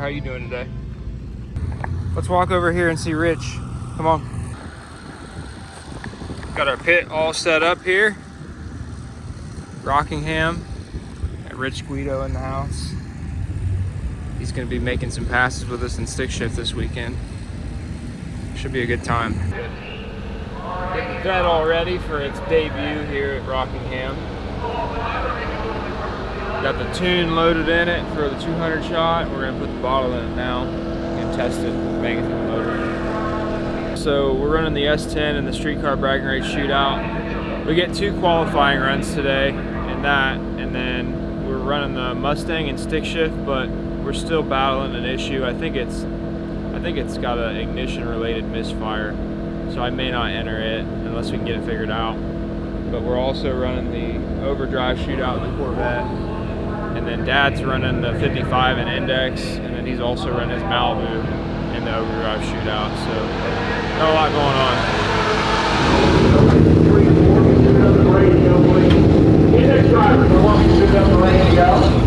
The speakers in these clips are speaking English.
How you doing today? Let's walk over here and see Rich. Come on. Got our pit all set up here. Rockingham. Got Rich Guido in the house. He's gonna be making some passes with us in stick shift this weekend. Should be a good time. Getting the Corvette all ready for its debut here at Rockingham. Got the tune loaded in it for the 200 shot. We're gonna put the bottle in it now and test it, make it through the motor. So we're running the S10 in the streetcar bragging race shootout. We get 2 qualifying runs today in that, and then we're running the Mustang in stick shift, but we're still battling an issue. I think it's got an ignition related misfire, so I may not enter it unless we can get it figured out. But we're also running the overdrive shootout in the Corvette, and then Dad's running the 55 in Index, and then he's also running his Malibu in the overdrive shootout. So got a lot going on. Index drivers are welcome to shoot up the radio.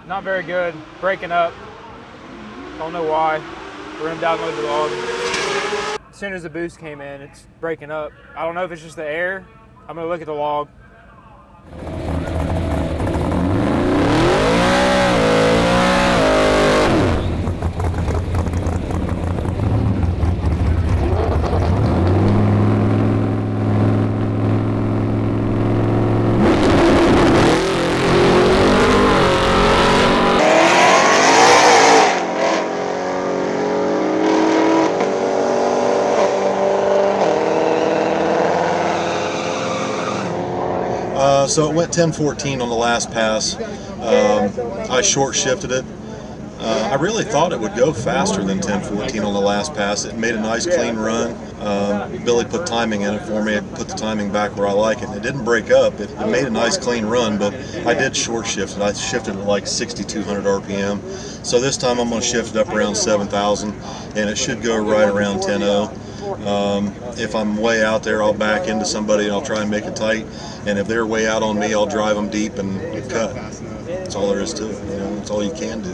Not very good, breaking up. Don't know why. We're gonna download the log. As soon as the boost came in, it's breaking up. I don't know if it's just the air. I'm gonna look at the log. So it went 10-14 on the last pass. I short shifted it. I really thought it would go faster than 10-14 on the last pass. It made a nice clean run. Billy put timing in it for me. I put the timing back where I like it. It didn't break up. It made a nice clean run, but I did short shift it. I shifted it like 6,200 RPM. So this time I'm going to shift it up around 7,000, and it should go right around 10.0. If I'm way out there, I'll back into somebody and I'll try and make it tight. And if they're way out on me, I'll drive them deep and cut. That's all there is to it. You know, that's all you can do.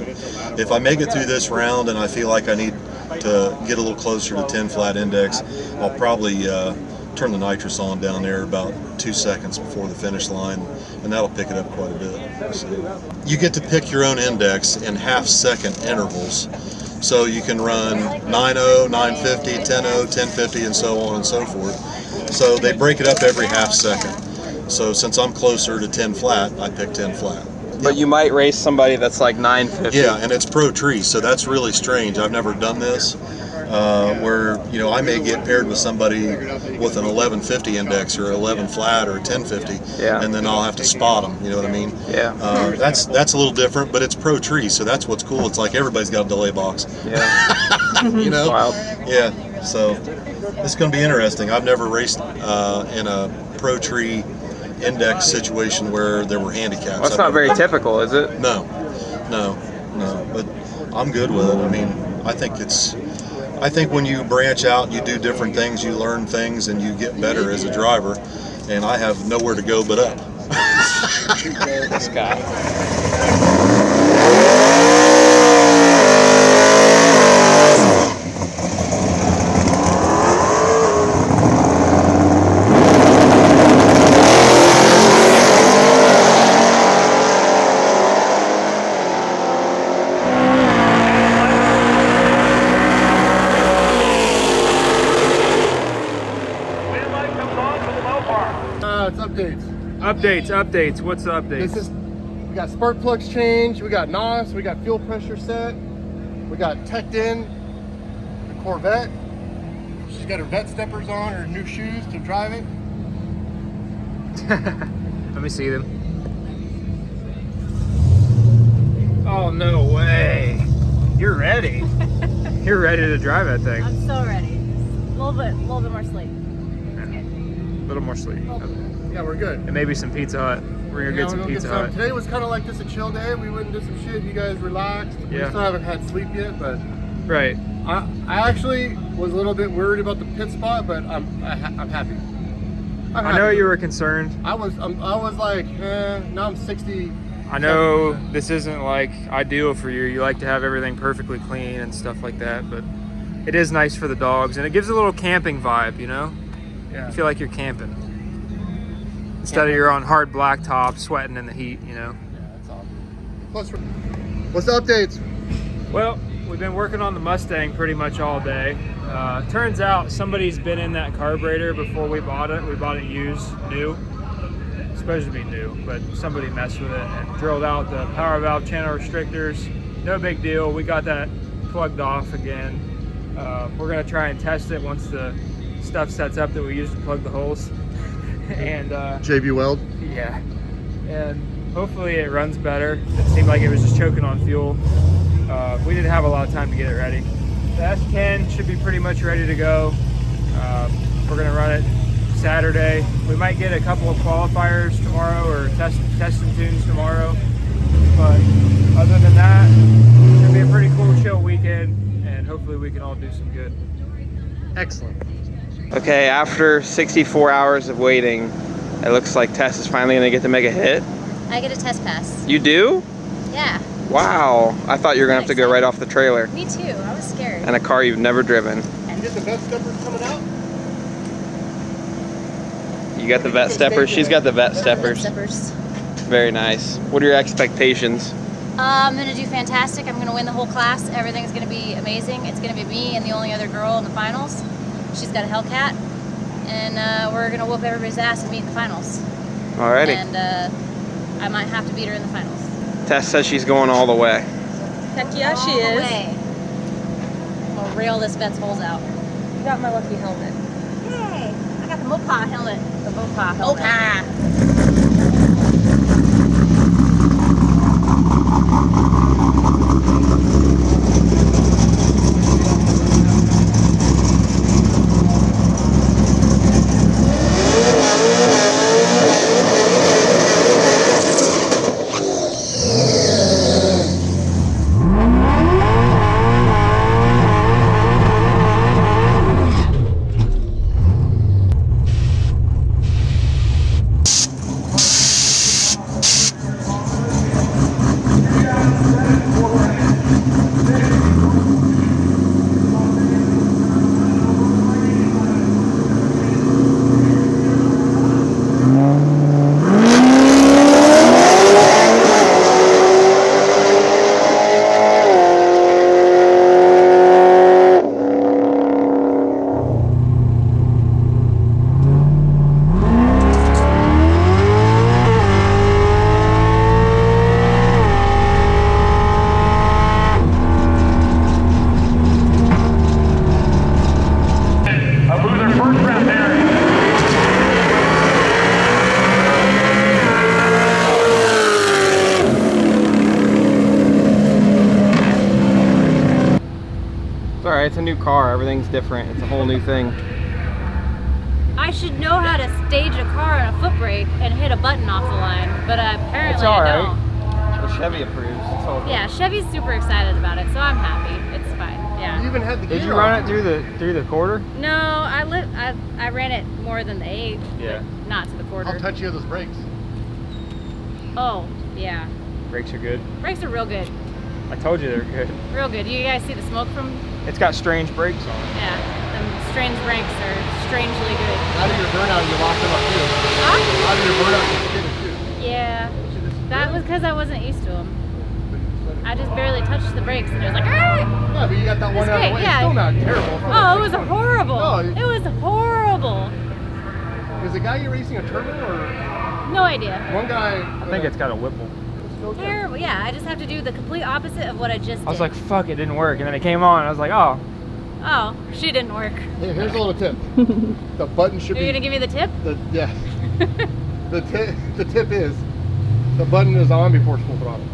If I make it through this round and I feel like I need to get a little closer to 10 flat index, I'll probably turn the nitrous on down there about 2 seconds before the finish line, and that'll pick it up quite a bit. So you get to pick your own index in half-second intervals. So you can run 9.0, 950, 10.0, 1050, and so on and so forth. So they break it up every half second. So since I'm closer to 10 flat, I picked 10 flat. But you might race somebody that's like 950. Yeah, and it's pro tree, so that's really strange. I've never done this, where I may get paired with somebody with an 1150 index or 11 flat or a 1050, and then I'll have to spot them. You know what I mean? Yeah. That's a little different, but it's pro tree, so that's what's cool. It's like everybody's got a delay box. Yeah. Wild. Yeah. So it's going to be interesting. I've never raced in a pro tree index situation where there were handicaps. Well, that's not very typical, is it? No, but I'm good with it. I mean, I think when you branch out, you do different things, you learn things, and you get better as a driver, and I have nowhere to go but up. This guy. Updates. What's the updates? We got spark plugs changed, we got NOS, we got fuel pressure set, we got teched in the Corvette. She's got her vet steppers on, her new shoes to drive it. Let me see them. Oh, no way. You're ready. You're ready to drive that thing. I'm so ready. A little bit more sleep. A little more sleep. Yeah, we're good. And maybe some Pizza Hut. We're gonna get some Pizza Hut. Today was kind of like just a chill day. We went and did some shit. You guys relaxed. We still haven't had sleep yet, but right. I actually was a little bit worried about the pit spot, but I'm happy. I know you were concerned. I was like, now I'm 60. I know this isn't like ideal for you. You like to have everything perfectly clean and stuff like that, but it is nice for the dogs, and it gives a little camping vibe, you know? Yeah. You feel like you're camping. Instead of you're on hard blacktop sweating in the heat, you know? Yeah, that's awesome. Plus, what's the updates? Well, we've been working on the Mustang pretty much all day. Turns out somebody's been in that carburetor before we bought it. We bought it used, new. It's supposed to be new, but somebody messed with it and drilled out the power valve channel restrictors. No big deal. We got that plugged off again. We're gonna try and test it once the stuff sets up that we use to plug the holes. And JB Weld. Yeah, and hopefully it runs better. It seemed like it was just choking on fuel. We didn't have a lot of time to get it ready. The S10 should be pretty much ready to go. We're gonna run it Saturday. We might get a couple of qualifiers tomorrow or test and tunes tomorrow. But other than that, it's gonna be a pretty cool chill weekend, and hopefully we can all do some good. Excellent. Okay, after 64 hours of waiting, it looks like Tess is finally gonna get to make a hit. I get a test pass. You do? Yeah. Wow. I thought you were gonna have to go right off the trailer. Me too. I was scared. And a car you've never driven. You get the vet steppers coming out? You got the vet steppers? She's got the vet steppers. Very nice. What are your expectations? I'm gonna do fantastic. I'm gonna win the whole class. Everything's gonna be amazing. It's gonna be me and the only other girl in the finals. She's got a Hellcat, and we're gonna whoop everybody's ass and meet in the finals. Alrighty. And I might have to beat her in the finals. Tess says she's going all the way. Heck yeah, she All the is. way. I'll rail this vet's holes out. You got my lucky helmet. Yay! I got the Mopa helmet. The Mopa helmet. Mopa. alright. It's a new car. Everything's different. It's a whole new thing. I should know how to stage a car on a foot brake and hit a button off the line, but apparently It's all I right. don't. Well, Chevy approves. It's all good. Yeah, Chevy's super excited about it, so I'm happy. It's fine. Yeah. You even had the Did gear you run on. it through the quarter? No, I ran it more than the 8, Yeah. but not to the quarter. How touchy are those brakes? Oh, yeah. Brakes are good. Brakes are real good. I told you they're good. Real good. You guys see the smoke from? It's got strange brakes on it. Yeah. Them strange brakes are strangely good. Out of your burnout, you locked them up too. Huh? Out of your burnout, you skidded too. Yeah. That was because I wasn't used to them. I just barely touched the brakes and it was like, ah! Yeah, but you got that one It's out of the great, way. yeah. It's still not terrible. It's Oh, it was still- horrible. No, It was horrible. is the guy you're racing a turbo or No idea. one guy? I think it's got a Whipple. Terrible. Yeah, I just have to do the complete opposite of what I just did. I was like, fuck, it didn't work. And then it came on. I was like, oh. oh, she didn't work. Hey, here's a little tip. The button should Are you be. gonna give me the tip? Yeah. the tip is the button is on before it's full throttle.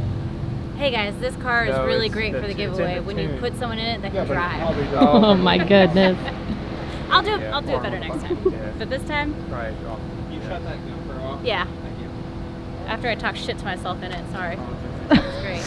Hey guys, this car is No, really it's great for the it's in giveaway the when you tune. put someone in it that Yeah, can but it drive. probably does. Oh my goodness. I'll do Yeah. I'll do it better next time. Yeah. But this time, Right. Oh. You shut that GoPro off? yeah. Thank you. After I talk shit to myself in it, sorry. It's great.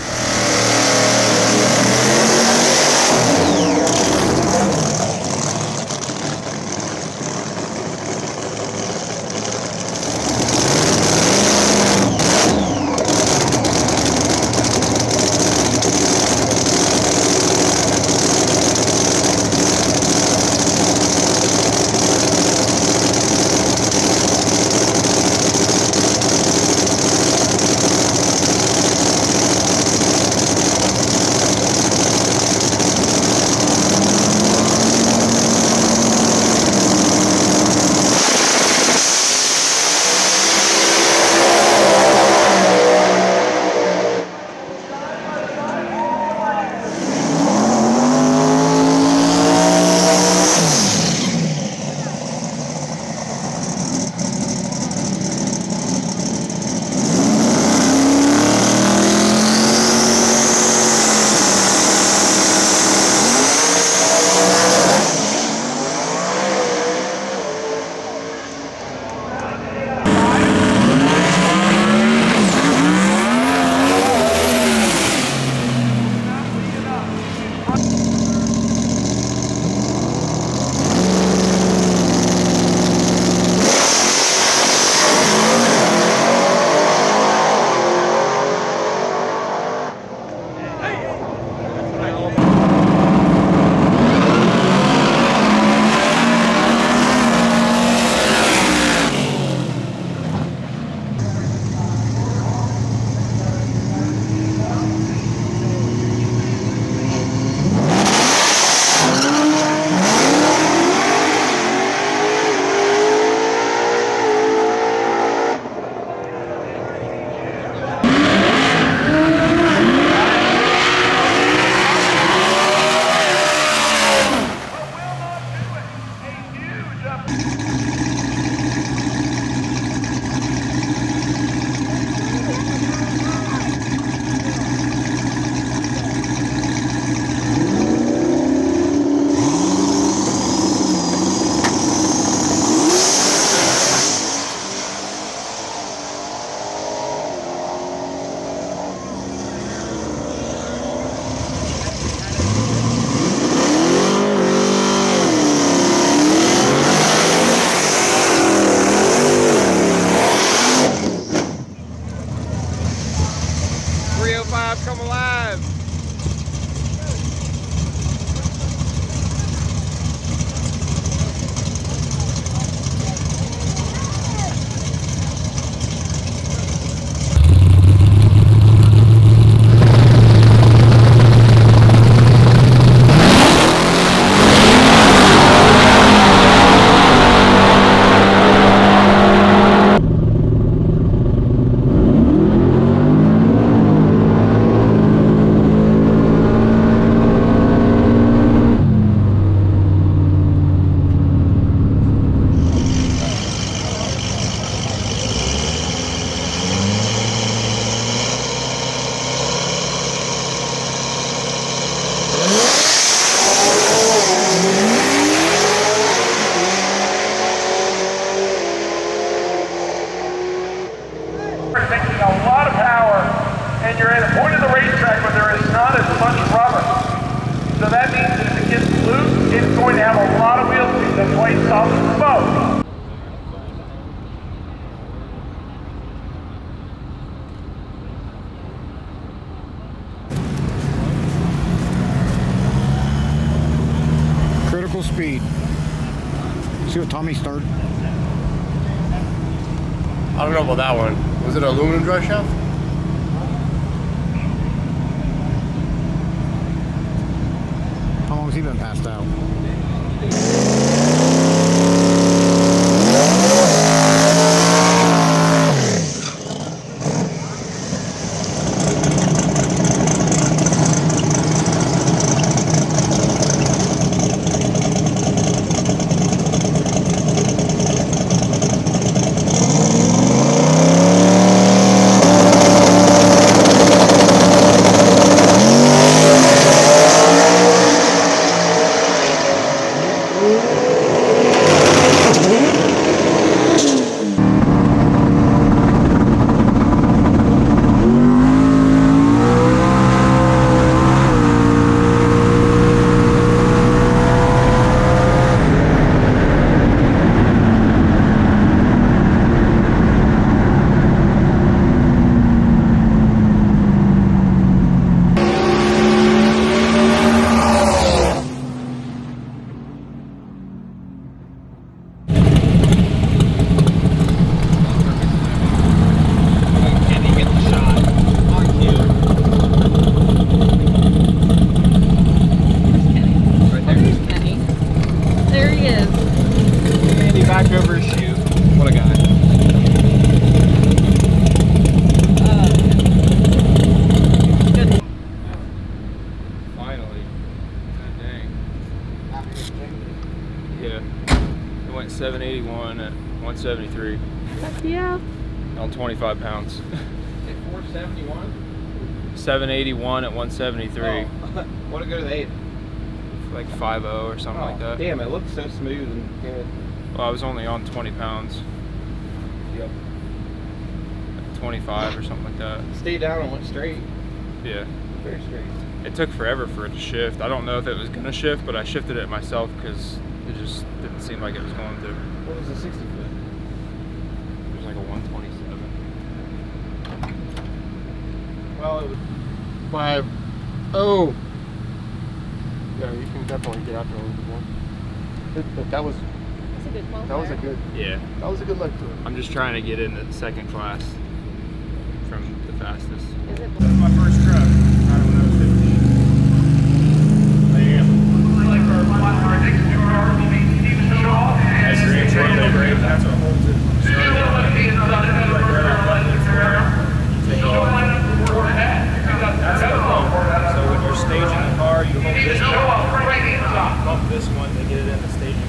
Come alive. racetrack where there is not as much rubber. So that means that if it gets loose, it's going to have a lot of wheel speed. That's why it stops the smoke. Critical speed. See what Tommy started? I don't know about that one. Was it an aluminum drive shaft? How long has he been passed out? Back over his shoe. What a guy. Finally. God dang. Yeah. It went 781 at 173. Yeah. On 25 pounds. 471? 781 at 173. Oh. What a go to the 8? Like 5.0 or something like that. Damn, it looks so smooth and good. Well, I was only on 20 pounds. Yep. 25 or something like that. Stayed down and went straight. Yeah. Very straight. It took forever for it to shift. I don't know if it was gonna shift, but I shifted it myself because it just didn't seem like it was going to. What was the 60 foot? It was like a 127. Well, it was 5.0. Yeah, you can definitely get out there a little bit more. But that was That's a good qualifier. that was a good leg to it. I'm just trying to get into second class from the fastest. Is it? This is my first truck. I don't know if I am. That's great. That's what holds it. That's the pump. So when you're staging the car, you hold this one. Bump this one to get it in the staging case.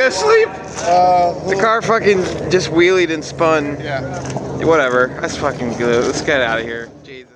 go to sleep? The The car fucking just wheelied and spun. Yeah. Whatever. That's fucking good. Let's get out of here. Jesus.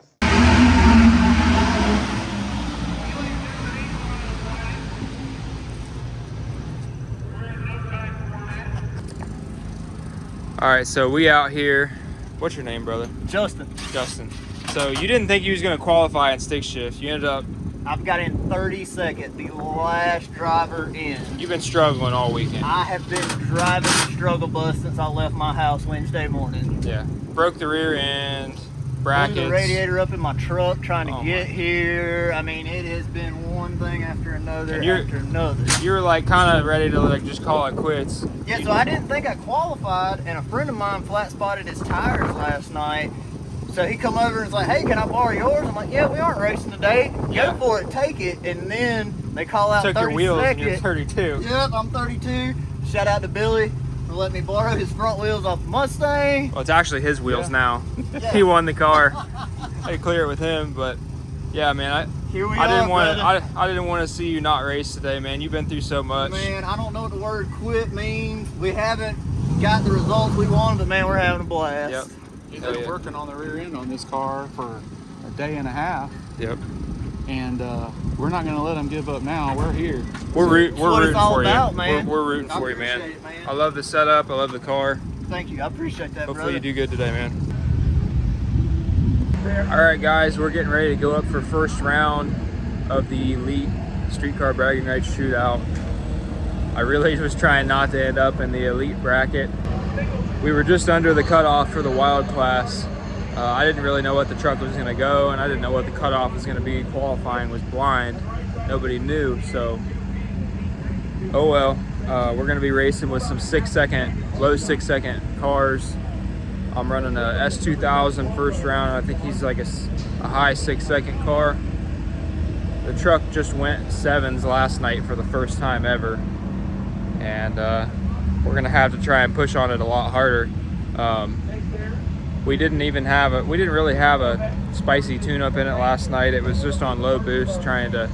All right, so we out here. What's your name, brother? Justin, Justin. So you didn't think you was gonna qualify in stick shift. You ended up. I've got in 32nd, the last driver in. You've been struggling all weekend. I have been driving the struggle bus since I left my house Wednesday morning. Yeah. Broke the rear end, Blew brackets. the radiator up in my truck trying to Oh get my. here. I mean, it has been one thing after another And you're- after another. You were like kind of ready to like just call it quits. Yeah, so I didn't think I qualified, and a friend of mine flat spotted his tires last night. So he come over and was like, hey, can I borrow yours? I'm like, yeah, we aren't racing today. Yeah. Go for it, take it. And then they call out Took your 30 wheels and seconds. you're 32. Yep, I'm 32. Shout out to Billy for letting me borrow his front wheels off the Mustang. Well, it's actually his wheels now. Yeah. He won the car. I had to clear it with him, but yeah, man, Here we I are, didn't want brother. to. I didn't want to see you not race today, man. You've been through so much. Man, I don't know what the word quit means. We haven't got the results we wanted, but man, we're having a blast. Yep. We've Oh, been yeah. working on the rear end on this car for a day and a half, Yep. and we're not going to let them give up now. We're here. We're what rooting it's all for about, you. man. We're rooting I for you, man. appreciate it, man. I love the setup. I love the car. Thank you. I appreciate that, Hopefully brother. you do good today, man. All right, guys, we're getting ready to go up for first round of the Elite Streetcar Bragging Rights Shootout. I really was trying not to end up in the Elite bracket. We were just under the cutoff for the wild class. I didn't really know what the truck was gonna go, and I didn't know what the cutoff was gonna be. Qualifying was blind. Nobody knew, so oh well. We're gonna be racing with some low 6 second cars. I'm running a S2000 first round. I think he's like a high 6 second car. The truck just went 7s last night for the first time ever. And we're gonna have to try and push on it a lot harder. We didn't really have a spicy tune-up in it last night. It was just on low boost, trying to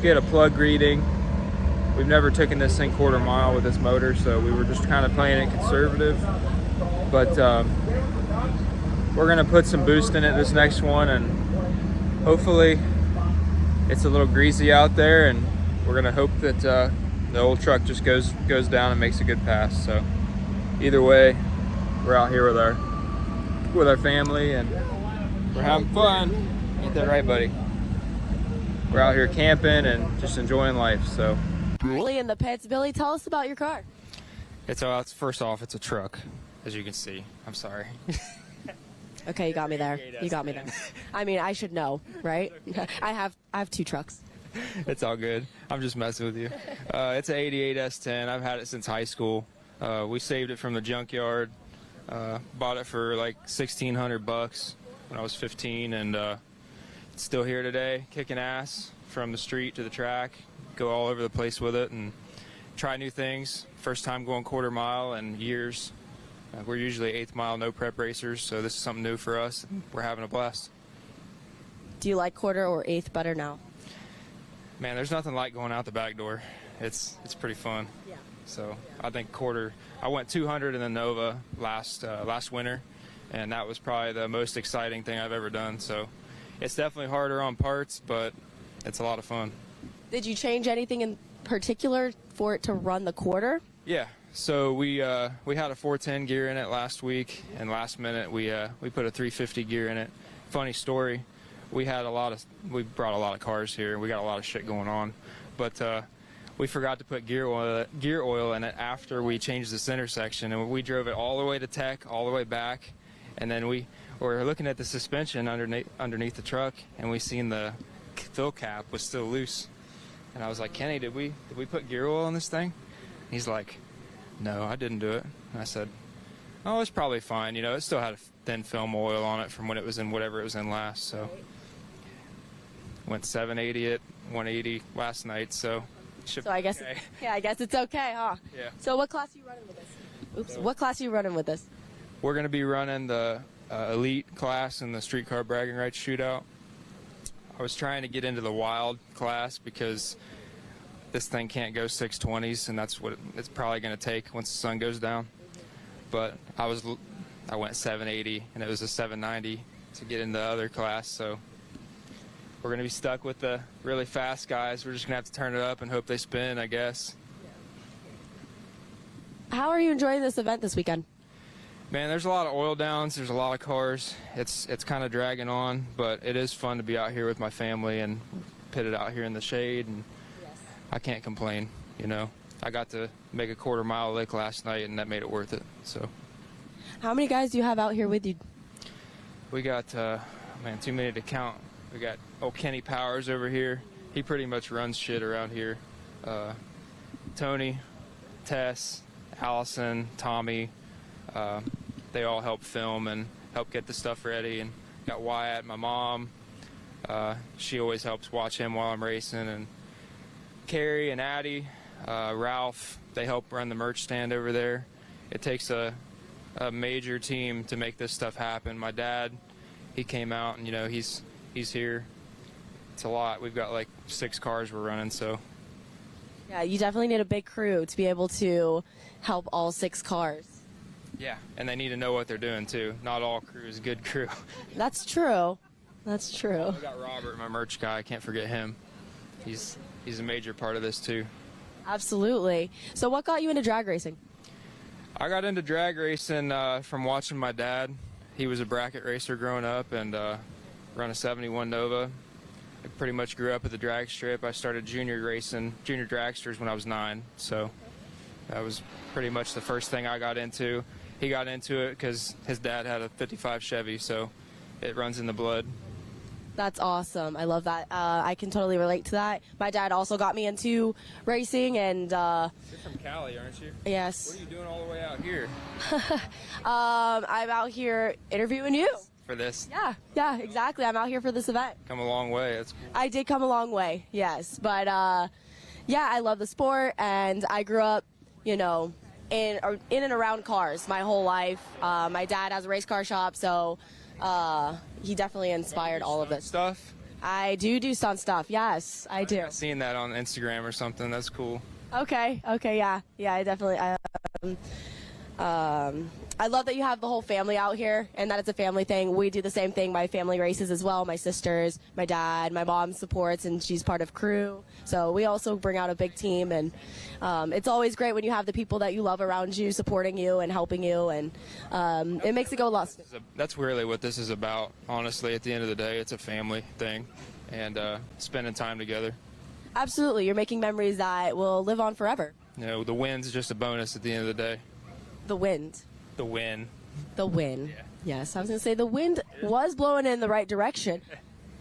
get a plug reading. We've never taken this thing quarter mile with this motor, so we were just kind of playing it conservative. But we're gonna put some boost in it this next one, and hopefully it's a little greasy out there, and we're gonna hope that the old truck just goes down and makes a good pass. So either way, we're out here with our family, and we're having fun. Ain't that right, buddy? We're out here camping and just enjoying life. So Billy in the pits. Billy, tell us about your car. it's first off, it's a truck, as you can see. I'm sorry. Okay, you got me there. You got me there. I mean, I should know, right? I have 2 trucks. It's all good. I'm just messing with you. It's an 88 S10. I've had it since high school. We saved it from the junkyard. Bought it for like $1,600 when I was 15, and it's still here today, kicking ass from the street to the track. Go all over the place with it and try new things. First time going quarter mile in years. We're usually 8th mile no prep racers, so this is something new for us. We're having a blast. Do you like quarter or 8th better now? Man, there's nothing like going out the back door. It's pretty fun. Yeah. So I think quarter. I went 200 in the Nova last winter, and that was probably the most exciting thing I've ever done. So it's definitely harder on parts, but it's a lot of fun. Did you change anything in particular for it to run the quarter? Yeah. So we had a 410 gear in it last week, and last minute we put a 350 gear in it. Funny story. We brought a lot of cars here. We got a lot of shit going on, but we forgot to put gear oil in it after we changed this intersection, and we drove it all the way to Tech, all the way back, and then we were looking at the suspension underneath the truck, and we seen the fill cap was still loose, and I was like, Kenny, did we put gear oil in this thing? He's like, no, I didn't do it. And I said, oh, it's probably fine. You know, it still had a thin film oil on it from when it was in whatever it was in last. So went 780 at 180 last night. So I guess, okay. Yeah, I guess it's okay, huh? Yeah. So what class are you running with this? Oops. What class are you running with this? We're going to be running the elite class in the streetcar bragging rights shootout. I was trying to get into the wild class because this thing can't go 620s, and that's what it's probably going to take once the sun goes down. But I went 780, and it was a 790 to get in the other class, so we're going to be stuck with the really fast guys. We're just going to have to turn it up and hope they spin, I guess. How are you enjoying this event this weekend? Man, there's a lot of oil downs. There's a lot of cars. It's kind of dragging on, but it is fun to be out here with my family and pitted out here in the shade, and I can't complain, you know. I got to make a quarter-mile lick last night, and that made it worth it. So, How many guys do you have out here with you? we got, man, too many to count. We got old Kenny Powers over here. He pretty much runs shit around here. Tony, Tess, Allison, Tommy, they all help film and help get the stuff ready. And got Wyatt, my mom. She always helps watch him while I'm racing. And Carrie and Addie, Ralph, they help run the merch stand over there. It takes a major team to make this stuff happen. My dad, he came out, and you know, he's here. It's a lot. We've got like 6 cars we're running, so. Yeah, you definitely need a big crew to be able to help all 6 cars. Yeah, and they need to know what they're doing too. Not all crew is good crew. That's true. That's true. We got Robert, my merch guy. I can't forget him. He's a major part of this too. Absolutely. So what got you into drag racing? I got into drag racing from watching my dad. He was a bracket racer growing up and run a 71 Nova. I pretty much grew up at the drag strip. I started junior dragsters when I was 9. So that was pretty much the first thing I got into. He got into it because his dad had a 55 Chevy, so it runs in the blood. That's awesome. I love that. I can totally relate to that. My dad also got me into racing, and You're from Cali, aren't you? yes. What are you doing all the way out here? I'm out here interviewing you. For this? Yeah, exactly. I'm out here for this event. Come a long way. That's cool. I did come a long way, yes. But, yeah, I love the sport, and I grew up, you know, in and around cars my whole life. My dad has a race car shop, so he definitely inspired all of this. Stuff? I do stunt stuff, yes, I do. I've seen that on Instagram or something. That's cool. Okay, yeah, I definitely, I love that you have the whole family out here, and that it's a family thing. We do the same thing. My family races as well. My sisters, my dad, my mom supports, and she's part of crew. So we also bring out a big team, and it's always great when you have the people that you love around you, supporting you and helping you, and it makes it go a lot. That's really what this is about. Honestly, at the end of the day, it's a family thing, and spending time together. Absolutely, you're making memories that will live on forever. You know, the win's just a bonus at the end of the day. The wind. The win. The win. Yeah. Yes, I was going to say the wind was blowing in the right direction.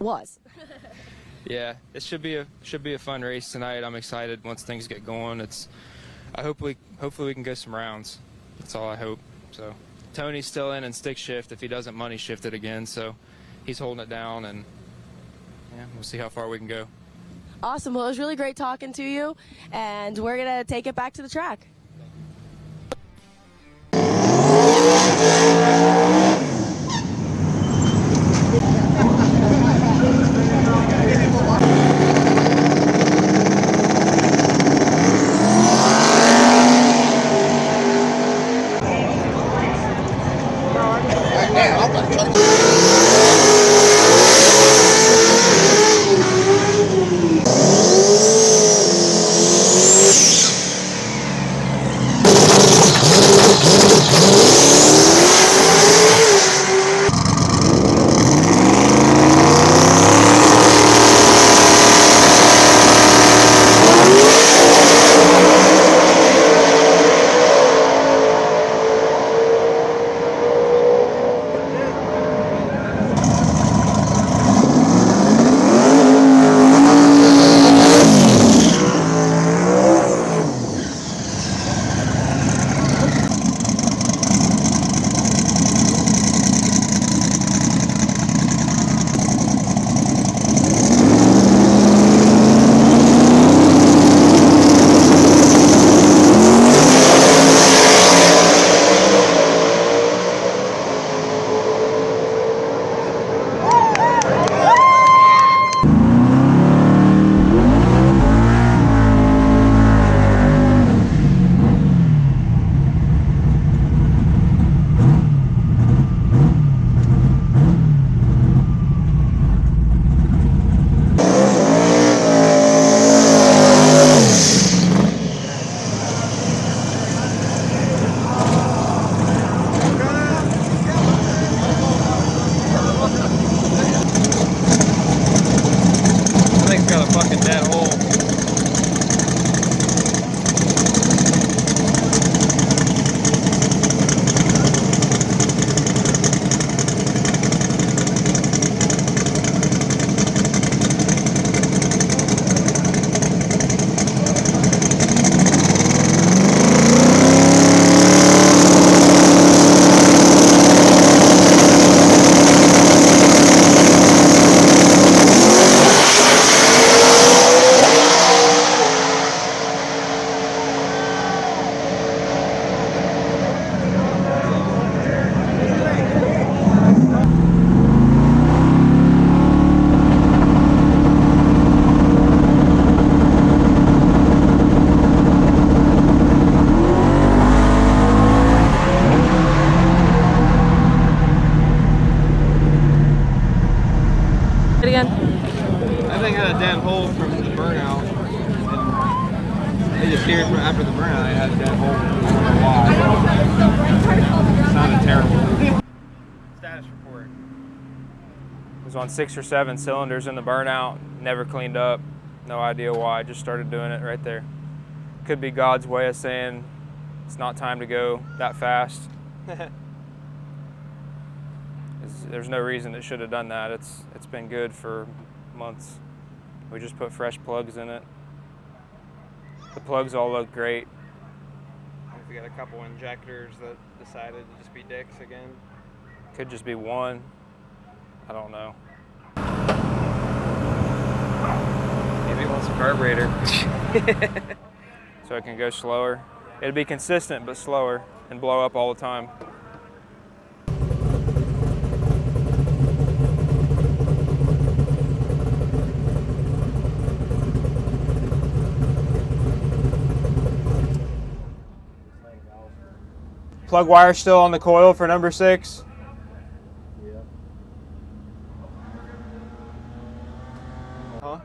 Was. Yeah, it should be a fun race tonight. I'm excited once things get going. Hopefully we can go some rounds. That's all I hope. So Tony's still in stick shift. If he doesn't money shift it again, so he's holding it down, and yeah, we'll see how far we can go. Awesome. Well, it was really great talking to you, and we're going to take it back to the track. Sounded terrible. Status report. It was on 6 or 7 cylinders in the burnout. Never cleaned up. No idea why. Just started doing it right there. Could be God's way of saying it's not time to go that fast. There's no reason it should have done that. It's been good for months. We just put fresh plugs in it. The plugs all look great. We got a couple injectors that decided to just be dicks again. Could just be one. I don't know. Maybe it wants a carburetor. So it can go slower. It'll be consistent but slower and blow up all the time. Plug wire still on the coil for number 6? Yeah. Huh?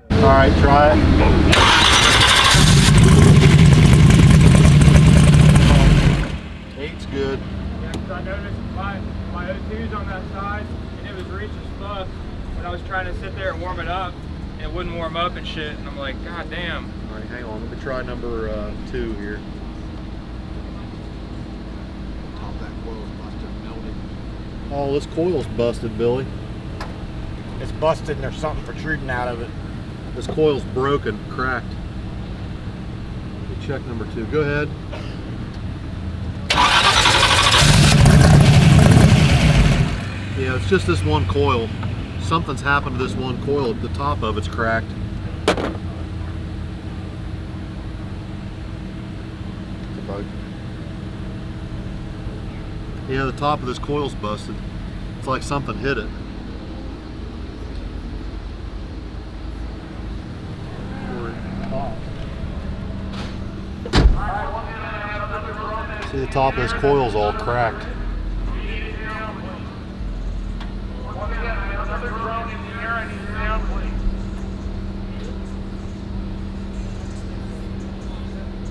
All right, try it. Eight's good. Yeah, because I noticed my O2's on that side, and it was reaching stuff when I was trying to sit there and warm it up, and it wouldn't warm up and shit, and I'm like, God damn. All right, hang on. Let me try number 2 here. Top of that coil's busted and melted. Oh, this coil's busted, Billy. It's busted and there's something protruding out of it. This coil's broken, cracked. Let me check number 2. Go ahead. Yeah, it's just this one coil. Something's happened to this one coil. The top of it's cracked. It's a bug. Yeah, the top of this coil's busted. It's like something hit it. See, the top of this coil's all cracked.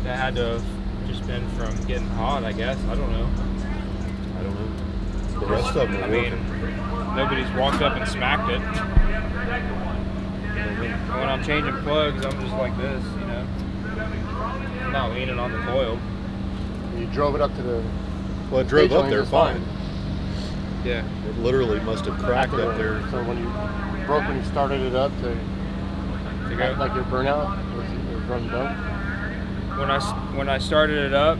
That had to have just been from getting hot, I guess. I don't know. I don't know. The rest of them are working. Nobody's walked up and smacked it. When I'm changing plugs, I'm just like this, you know. I'm not leaning on the coil. You drove it up to the... Well, it drove up there fine. Yeah. It literally must have cracked up there. So when you broke when you started it up to go? Like your burnout, it was running down? When I started it up,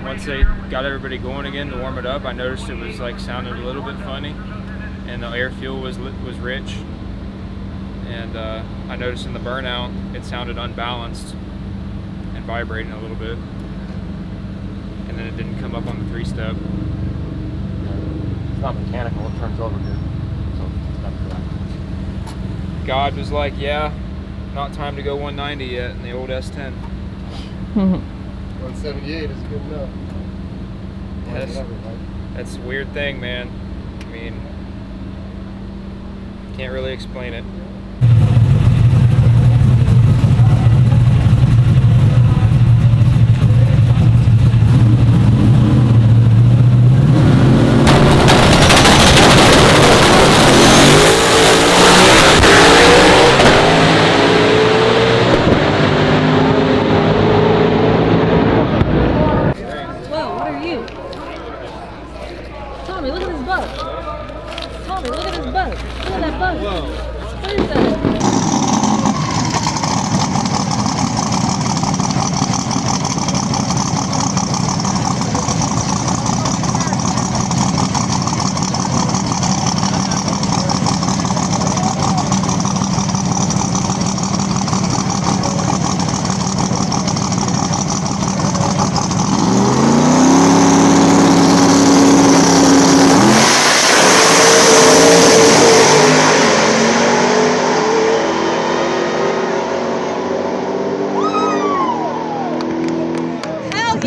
once they got everybody going again to warm it up, I noticed it was like sounded a little bit funny, and the air fuel was rich. And I noticed in the burnout, it sounded unbalanced and vibrating a little bit. And then it didn't come up on the 3-step. It's not mechanical, it turns over good. So it's not correct. God was like, yeah, not time to go 190 yet in the old S10. 178 is good enough. That's a weird thing, man. I mean, can't really explain it.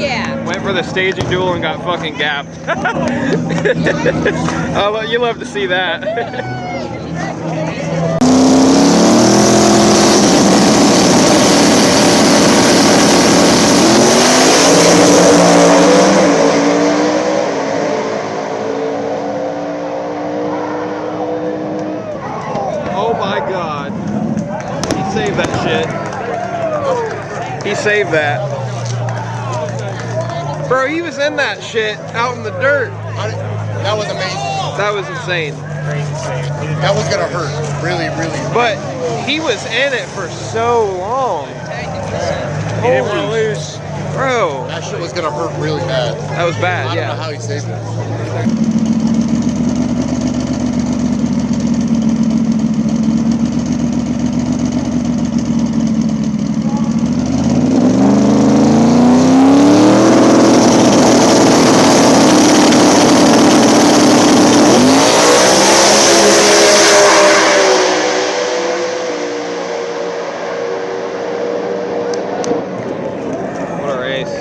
Yeah. Went for the staging duel and got fucking gapped. Oh, you love to see that. Oh my God. He saved that shit. He saved that. Bro, he was in that shit out in the dirt. That was amazing. That was insane. That was gonna hurt. Really, really. But he was in it for so long. He didn't want to lose. Bro. That shit was gonna hurt really bad. That was bad, I yeah. don't know how he saved it. What a race.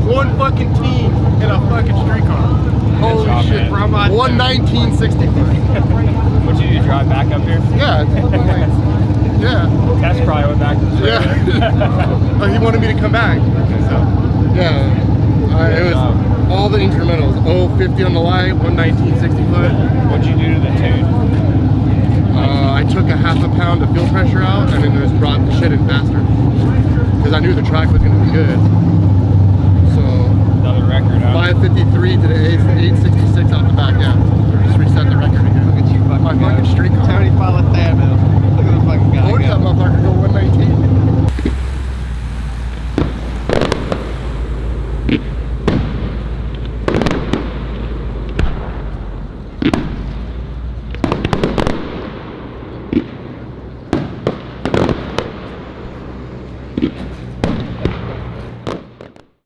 One fucking team in a fucking streetcar. Holy job, shit, man. bro. I'm on 119.60 foot. Would you drive back up here? Yeah. Yeah. Tess probably went back to the Yeah. But he wanted me to come back. So, yeah. It was all the incrementals. 0.50 on the light, 119.60 foot. What'd you do to the tune? I took a half a pound of fuel pressure out and then just brought the shit in faster. Because I knew the track was going to be good. So, Another record, huh? 553 to the 866 out the back, yeah. Just reset the record again. Look at you fucking My fucking street car. Tony Politano. Look at the fucking guy. Told you that motherfucker go 119.